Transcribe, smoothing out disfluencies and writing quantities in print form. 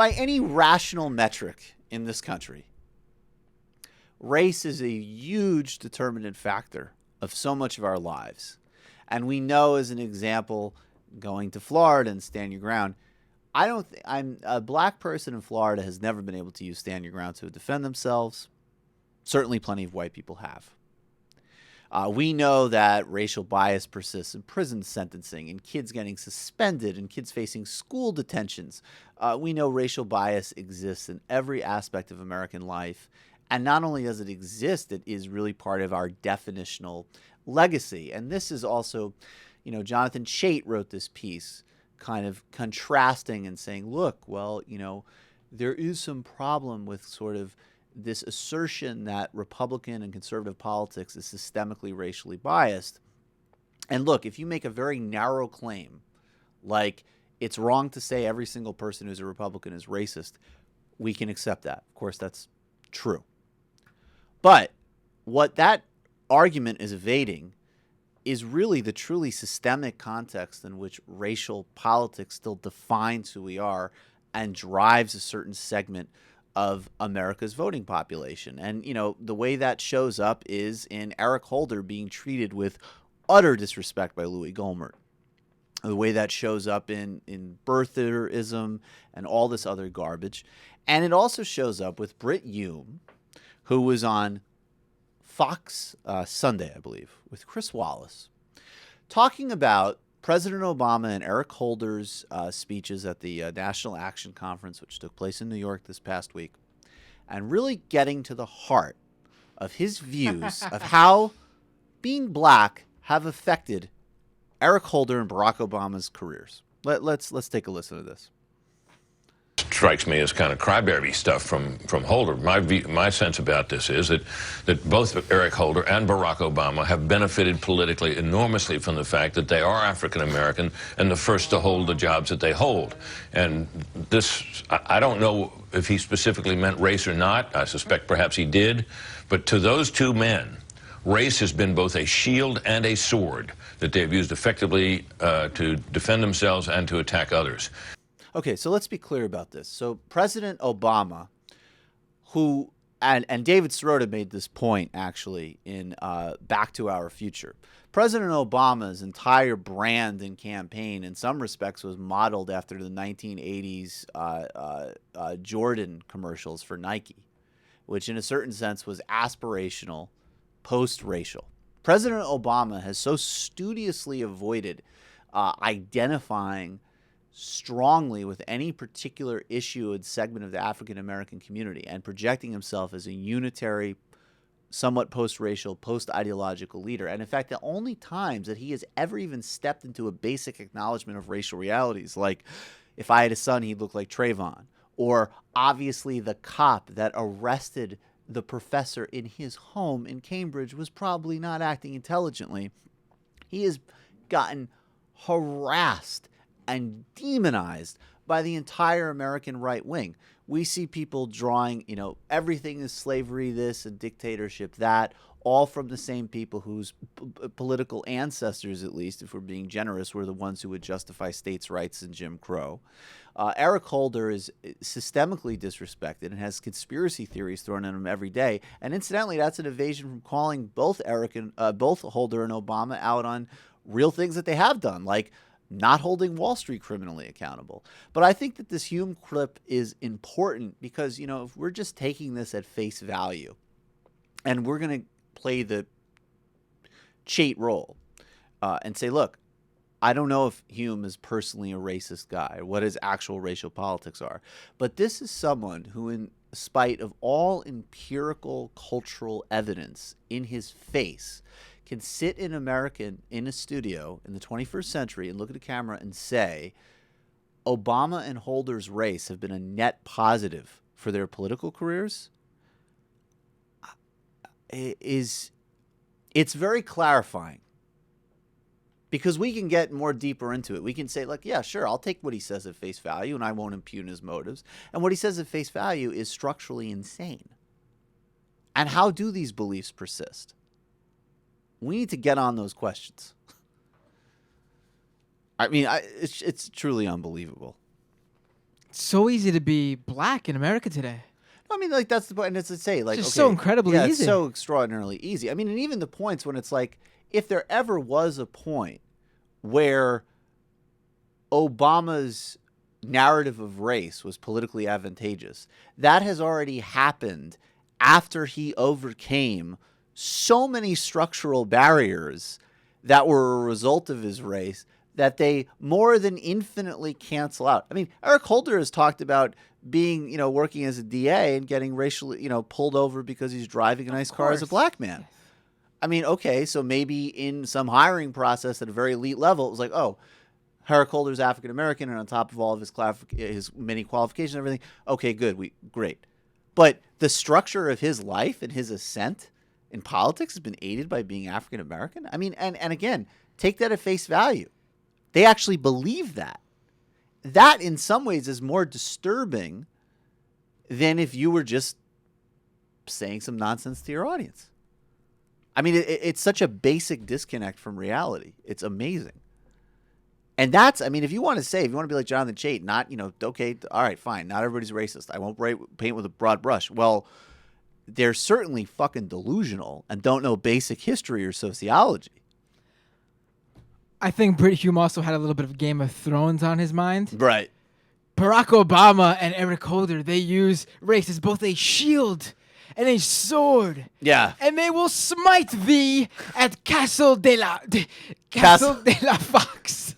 by any rational metric in this country, race is a huge determinant factor of so much of our lives. And we know, as an example, going to Florida and stand your ground, I'm a black person in Florida has never been able to use stand your ground to defend themselves. Certainly plenty of white people have. We know that racial bias persists in prison sentencing and kids getting suspended and kids facing school detentions. We know racial bias exists in every aspect of American life. And not only does it exist, it is really part of our definitional legacy. And this is also, Jonathan Chait wrote this piece kind of contrasting and saying, look, well, there is some problem with sort of this assertion that Republican and conservative politics is systemically racially biased. And look, if you make a very narrow claim, like it's wrong to say every single person who's a Republican is racist, we can accept that. Of course, that's true. But what that argument is evading is really the truly systemic context in which racial politics still defines who we are and drives a certain segment of America's voting population. And, the way that shows up is in Eric Holder being treated with utter disrespect by Louis Gohmert. The way that shows up in birtherism and all this other garbage. And it also shows up with Brit Hume, who was on Fox Sunday, I believe, with Chris Wallace, talking about President Obama and Eric Holder's speeches at the National Action Conference, which took place in New York this past week, and really getting to the heart of his views of how being black have affected Eric Holder and Barack Obama's careers. Let's take a listen to this. Strikes me as kind of crybaby stuff from Holder. My sense about this is that both Eric Holder and Barack Obama have benefited politically enormously from the fact that they are African American and the first to hold the jobs that they hold. And this, I don't know if he specifically meant race or not. I suspect perhaps he did. But to those two men, race has been both a shield and a sword that they've used effectively to defend themselves and to attack others. Okay, so let's be clear about this. So President Obama, who, and David Sirota made this point actually in Back to Our Future. President Obama's entire brand and campaign in some respects was modeled after the 1980s Jordan commercials for Nike, which in a certain sense was aspirational, post-racial. President Obama has so studiously avoided identifying strongly with any particular issue and segment of the African American community and projecting himself as a unitary, somewhat post-racial, post-ideological leader. And in fact, the only times that he has ever even stepped into a basic acknowledgement of racial realities, like if I had a son, he'd look like Trayvon, or obviously the cop that arrested the professor in his home in Cambridge was probably not acting intelligently. He has gotten harassed and demonized by the entire American right wing. We see people drawing, everything is slavery, this, and dictatorship, that, all from the same people whose political ancestors, at least, if we're being generous, were the ones who would justify states' rights and Jim Crow. Eric Holder is systemically disrespected and has conspiracy theories thrown at him every day. And incidentally, that's an evasion from calling both Holder and Obama out on real things that they have done, like not holding Wall Street criminally accountable. But I think that this Hume clip is important because, if we're just taking this at face value and we're going to play the Chait role and say, look, I don't know if Hume is personally a racist guy or what his actual racial politics are, but this is someone who, in spite of all empirical cultural evidence in his face, can sit in a studio in the 21st century and look at a camera and say, Obama and Holder's race have been a net positive for their political careers. It's very clarifying because we can get more deeper into it. We can say, like, yeah, sure, I'll take what he says at face value and I won't impugn his motives. And what he says at face value is structurally insane. And how do these beliefs persist? We need to get on those questions. I mean, it's truly unbelievable. so easy to be black in America today. I mean, like, that's the point. And it's to say, like, It's just okay, so incredibly yeah, easy. It's so extraordinarily easy. I mean, and even the points when it's like, if there ever was a point where Obama's narrative of race was politically advantageous, that has already happened after he overcame so many structural barriers that were a result of his race that they more than infinitely cancel out. I mean, Eric Holder has talked about being, working as a DA and getting racially, pulled over because he's driving a nice car as a black man. Yes. I mean, okay, so maybe in some hiring process at a very elite level, it was like, oh, Eric Holder's African American, and on top of all of his many qualifications and everything, okay, good, great. But the structure of his life and his ascent in politics has been aided by being African American. I mean, and again, take that at face value. They actually believe that. That, in some ways, is more disturbing than if you were just saying some nonsense to your audience. I mean, it's such a basic disconnect from reality. It's amazing. And that's, I mean, if you want to be like Jonathan Chait, not, okay, all right, fine, not everybody's racist. I won't paint with a broad brush. Well, they're certainly fucking delusional and don't know basic history or sociology. I think Brit Hume also had a little bit of Game of Thrones on his mind. Right. Barack Obama and Eric Holder, they use race as both a shield and a sword. Yeah. And they will smite thee at Castle de la Fox.